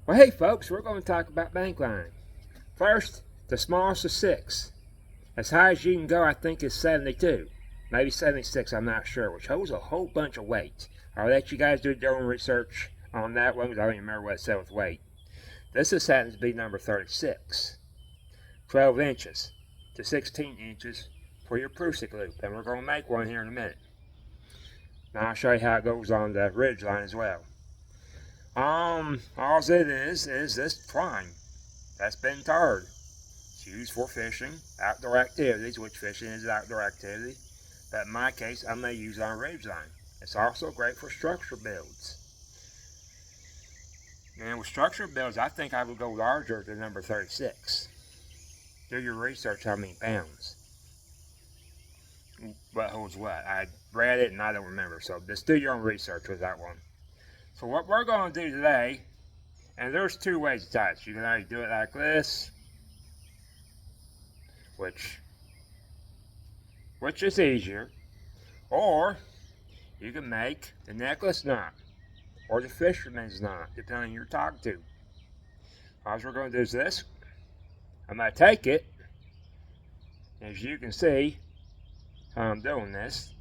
Well, hey folks, we're going to talk about bank line. First, the smallest of 6. As high as you can go, I think, is 72. Maybe 76, I'm not sure, which holds a whole bunch of weight. I'll let you guys do your own research on that one because I don't even remember what it said with weight. This just happens to be number 36. 12 inches to 16 inches for your prusic loop. And we're going to make one here in a minute. Now I'll show you how it goes on the ridge line as well. All it is this twine that's been tarred. It's used for fishing, outdoor activities, which fishing is an outdoor activity. But in my case, I may use it on a ridge line. It's also great for structure builds. And with structure builds, I think I would go larger than number 36. Do your research how many pounds. What holds what. I read it and I don't remember, so just do your own research with that one. So what we're going to do today, and there's 2 ways to tie it. You can either do it like this, which is easier, or you can make the necklace knot or the fisherman's knot, depending on who you're talking to. All we're going to do is this. I'm going to take it, as you can see how I'm doing this.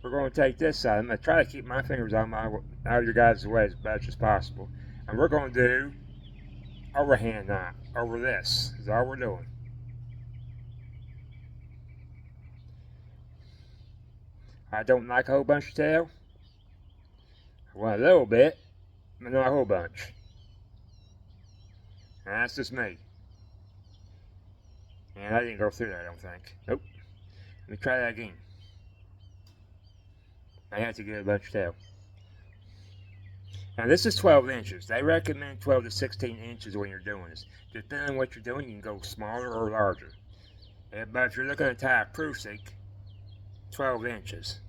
We're going to take this side. I'm going to try to keep my fingers out of your guys' way as much as possible. And we're going to do overhand knot over this. Is all we're doing. I don't like a whole bunch of tail. I want a little bit, but not a whole bunch. And that's just me. And I didn't go through that, I don't think. Nope. Let me try that again. I have to get a bunch of tail. Now this is 12 inches. They recommend 12 to 16 inches when you're doing this. Depending on what you're doing, you can go smaller or larger. But if you're looking to tie a prusic, 12 inches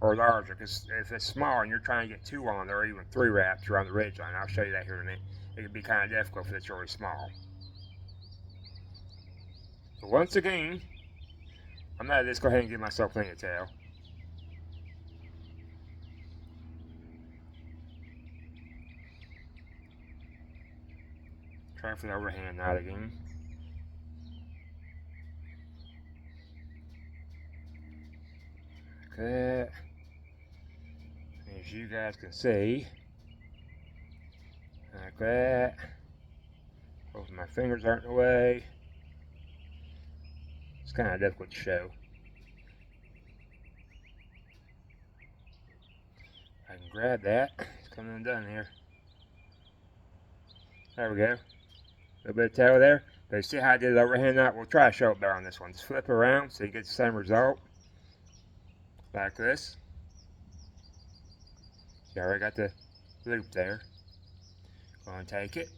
or larger. Because if it's small and you're trying to get 2 on there, or even 3 wraps around the ridge line, I'll show you that here in a minute. It can be kind of difficult if it's really small. So once again, I'm going to just go ahead and give myself plenty of tail. Try for the overhand knot again. Like that. As you guys can see, like that. Both my fingers aren't in the way. It's kind of difficult to show. I can grab that. It's coming undone here. There we go. A little bit of tail there. But you see how I did the overhand knot? We'll try to show it better on this one. Just flip it around so you get the same result. Like this. You already got the loop there. Going to take it.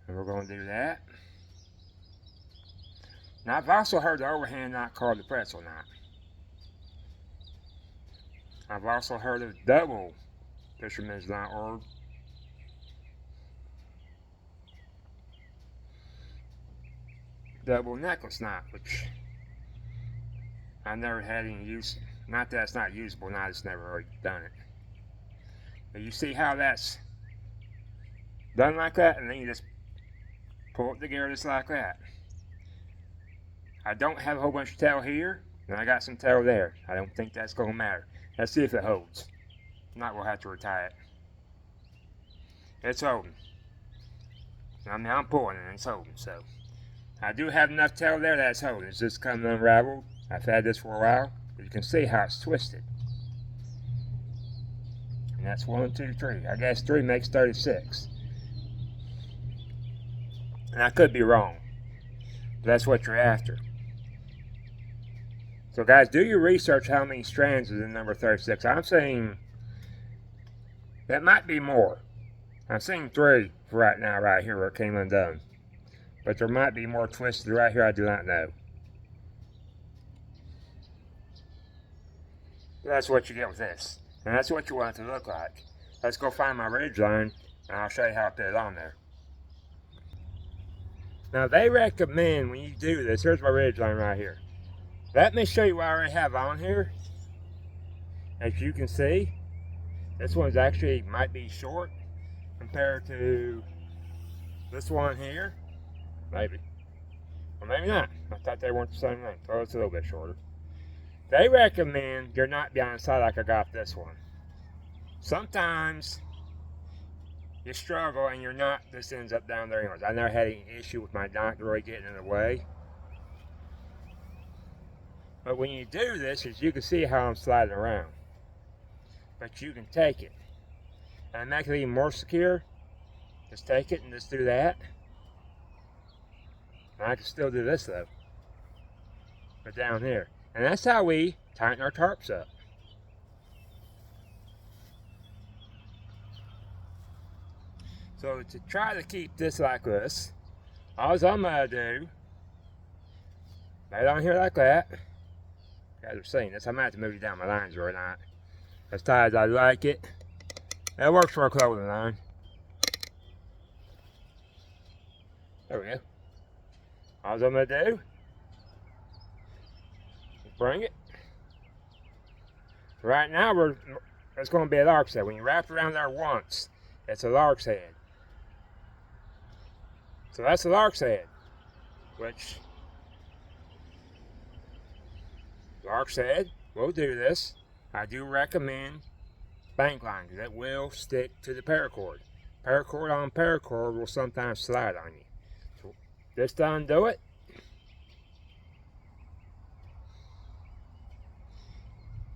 And we're going to do that. Now I've also heard the overhand knot called the pretzel knot. I've also heard of double fisherman's knot or double necklace knot, which I've never had any use. Not that it's not usable, I just never really done it. But you see how that's done like that, and then you just pull it together just like that. I don't have a whole bunch of tail here, and I got some tail there. I don't think that's going to matter. Let's see if it holds. If not, we'll have to retie it. It's holding. I mean, I'm pulling it and it's holding, so. I do have enough tail there that's holding. It's just kind of unraveled. I've had this for a while. But you can see how it's twisted. And that's 1, 2, 3. I guess 3 makes 36. And I could be wrong. But that's what you're after. So guys, do your research how many strands is in number 36. I'm saying that might be more. I'm saying 3 for right now, right here where it came undone. But there might be more twisted right here, I do not know. But that's what you get with this. And that's what you want it to look like. Let's go find my ridge line and I'll show you how to put it on there. Now they recommend when you do this, here's my ridge line right here. Let me show you what I already have on here. As you can see, this one's actually might be short. compared to this one here. Maybe. Or maybe not. I thought they weren't the same length. Oh, it's a little bit shorter. They recommend your knot be on the side like I got this one. Sometimes you struggle and your knot just ends up down there anyways. I never had any issue with my knot really getting in the way. But when you do this, as you can see how I'm sliding around. But you can take it and make it even more secure. Just take it and just do that. And I can still do this though. But down here. And that's how we tighten our tarps up. So to try to keep this like this, all I'm going to do, lay it on here like that. You guys are seeing this. I might have to move you down my lines or not. As tight as I like it. That works for a clothing line. There we go. All I'm going to do is bring it. Right now, it's going to be a lark's head. When you wrap it around there once, it's a lark's head. So that's a lark's head, which lark's head will do this. I do recommend bank line because it will stick to the paracord. Paracord on paracord will sometimes slide on you. So just to undo it,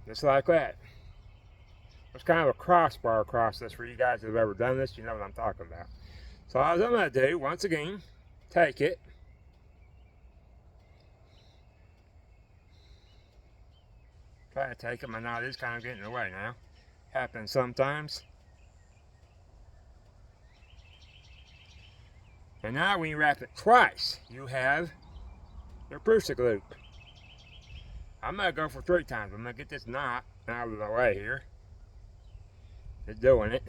just like that. There's kind of a crossbar across this for you guys that have ever done this. You know what I'm talking about. So all I'm going to do, once again, take it. Try to take it. My knot is kind of getting in the way now. Happens sometimes. And now when you wrap it twice, you have your prusic loop. I'm going to go for 3 times. I'm going to get this knot out of the way here. Just doing it.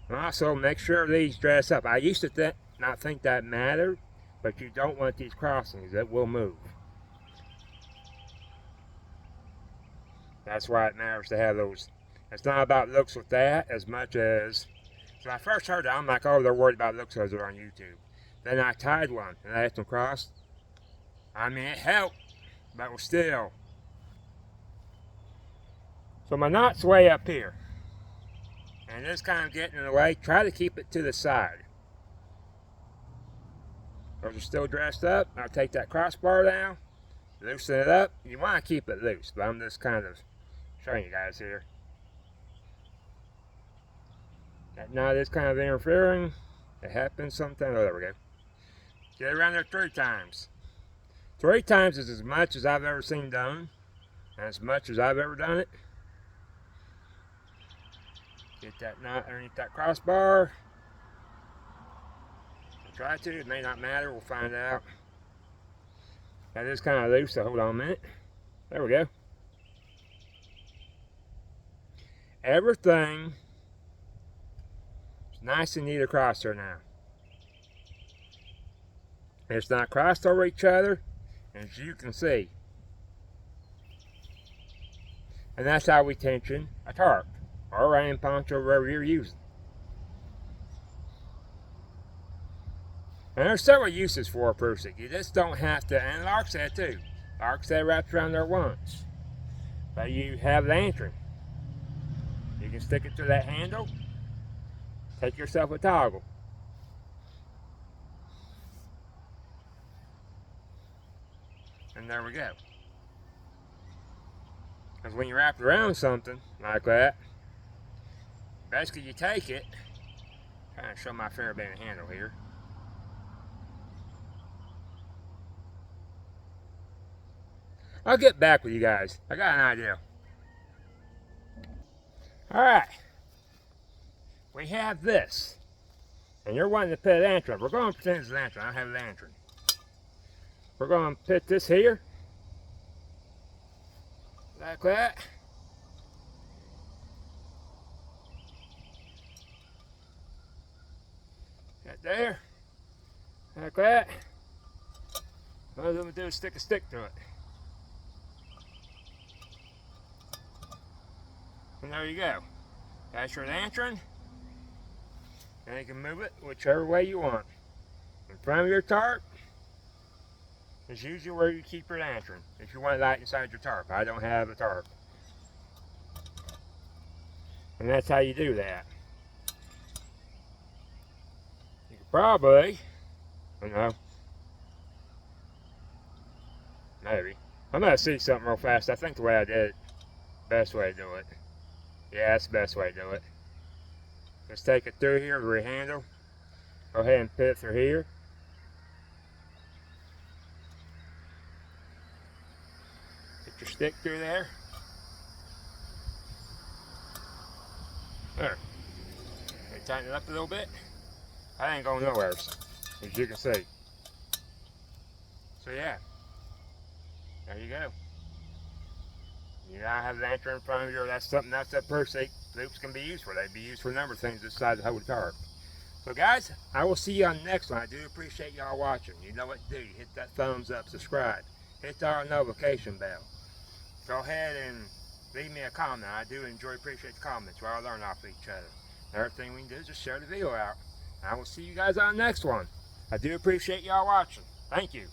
And also make sure these dress up. I used to not think that mattered, but you don't want these crossings. It will move. That's why it matters to have those. It's not about looks with that as much as, when I first heard it, I'm like, oh, they're worried about looks because they're on YouTube. Then I tied one and I had them crossed. I mean, it helped, but was still. So my knot's way up here. And it's kind of getting in the way. Try to keep it to the side. Those are still dressed up. I'll take that crossbar down, loosen it up. You want to keep it loose, but I'm just kind of showing you guys here. That knot is kind of interfering. It happens sometimes. Oh, there we go. Get it around there 3 times. 3 times is as much as I've ever seen done, and as much as I've ever done it. Get that knot underneath that crossbar. Try to, it may not matter, we'll find out. That is kind of loose, so hold on a minute. There we go. Everything is nice and neat across there now. It's not crossed over each other, as you can see. And that's how we tension a tarp or a rain poncho, wherever you're using. And there's several uses for a prusic. You just don't have to, and lark's head too. Lark's head wraps around there once. But you have lantern. You can stick it to that handle. Take yourself a toggle. And there we go. Because when you wrap it around something like that, basically you take it, trying to show my finger being a handle here. I'll get back with you guys. I got an idea. Alright. We have this. And you're wanting to put a lantern. We're going to pretend it's a lantern. I don't have a lantern. We're going to put this here. Like that. Right there. Like that. All I'm going to do is stick a stick to it. And there you go. That's your lantern. And you can move it whichever way you want. In front of your tarp is usually where you keep your lantern. If you want to light inside your tarp. I don't have a tarp. And that's how you do that. You could probably, I don't know, maybe. I'm going to see something real fast. I think the way I did it, best way to do it. Yeah, that's the best way to do it. Just take it through here, the handle. Go ahead and put it through here. Get your stick through there. There. Tighten it up a little bit. I ain't going nowhere, as you can see. So yeah, there you go. You now have the lantern in front of you, or that's something else that prusic loops can be used for. They'd be used for a number of things inside the whole tarp. So guys, I will see you on the next one. I do appreciate y'all watching. You know what to do. You hit that thumbs up, subscribe, hit our notification bell. Go ahead and leave me a comment. I do appreciate the comments where I learn off of each other. Everything we can do is just share the video out. I will see you guys on the next one. I do appreciate y'all watching. Thank you.